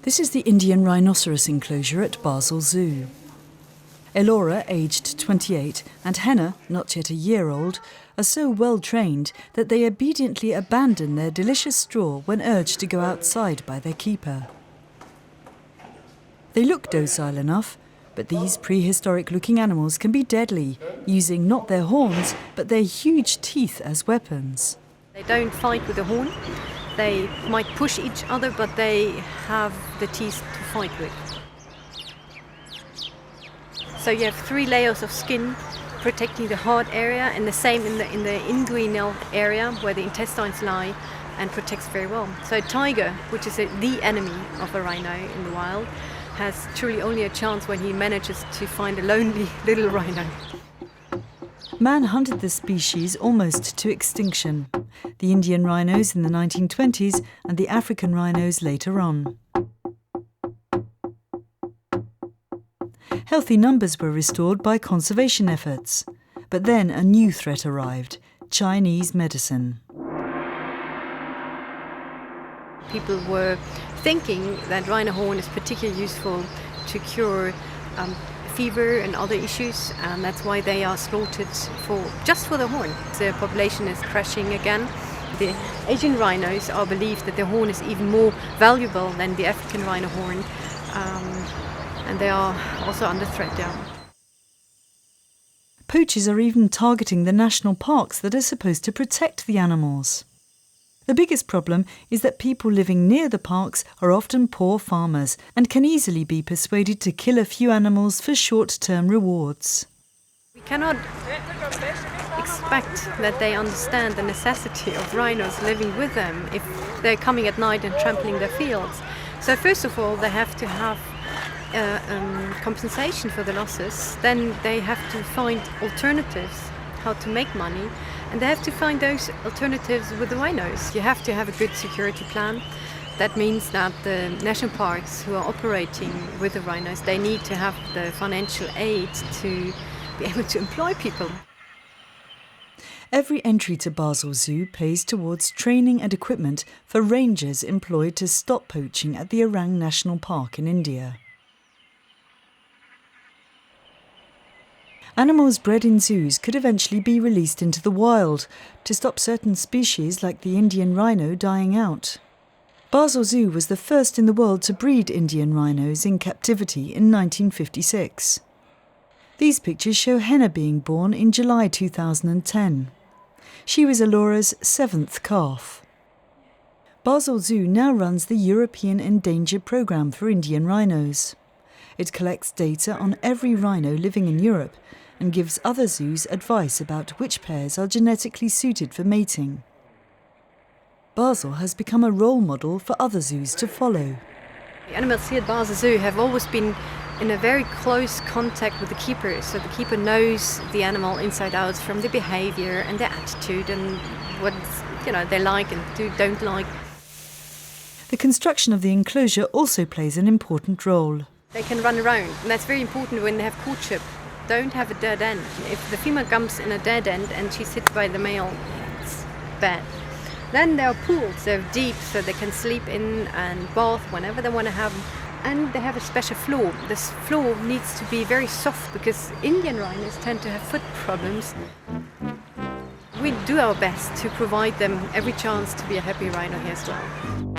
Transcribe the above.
This is the Indian rhinoceros enclosure at Basel Zoo. Elora, aged 28, and Henna, not yet a year old, are so well trained that they obediently abandon their delicious straw when urged to go outside by their keeper. They look docile enough, but these prehistoric-looking animals can be deadly, using not their horns, but their huge teeth as weapons. They don't fight with the horn. They might push each other, but they have the teeth to fight with. So you have 3 layers of skin protecting the heart area, and the same in the inguinal area where the intestines lie, and protects very well. So a tiger, which is the enemy of a rhino in the wild, has truly only a chance when he manages to find a lonely little rhino. Man hunted the species almost to extinction. The Indian rhinos in the 1920s and the African rhinos later on. Healthy numbers were restored by conservation efforts. But then a new threat arrived: Chinese medicine. People were thinking that rhino horn is particularly useful to cure fever and other issues, and that's why they are slaughtered just for the horn. The population is crashing again. The Asian rhinos are believed that the horn is even more valuable than the African rhino horn, and they are also under threat now. Poachers are even targeting the national parks that are supposed to protect the animals. The biggest problem is that people living near the parks are often poor farmers and can easily be persuaded to kill a few animals for short-term rewards. We cannot expect that they understand the necessity of rhinos living with them if they're coming at night and trampling their fields. So first of all, they have to have compensation for the losses. Then they have to find alternatives, how to make money. And they have to find those alternatives with the rhinos. You have to have a good security plan. That means that the national parks who are operating with the rhinos, they need to have the financial aid to be able to employ people. Every entry to Basel Zoo pays towards training and equipment for rangers employed to stop poaching at the Orang National Park in India. Animals bred in zoos could eventually be released into the wild to stop certain species like the Indian rhino dying out. Basel Zoo was the first in the world to breed Indian rhinos in captivity in 1956. These pictures show Henna being born in July 2010. She was Elora's 7th calf. Basel Zoo now runs the European Endangered programme for Indian rhinos. It collects data on every rhino living in Europe and gives other zoos advice about which pairs are genetically suited for mating. Basel has become a role model for other zoos to follow. The animals here at Basel Zoo have always been in a very close contact with the keeper, so the keeper knows the animal inside out from their behavior and their attitude and what they like and don't like. The construction of the enclosure also plays an important role. They can run around, and that's very important when they have courtship. Don't have a dead end. If the female comes in a dead end and she sits by the male, it's bad. Then there are pools, they're deep, so they can sleep in and bath whenever they want to have. And they have a special floor. This floor needs to be very soft because Indian rhinos tend to have foot problems. We do our best to provide them every chance to be a happy rhino here as well.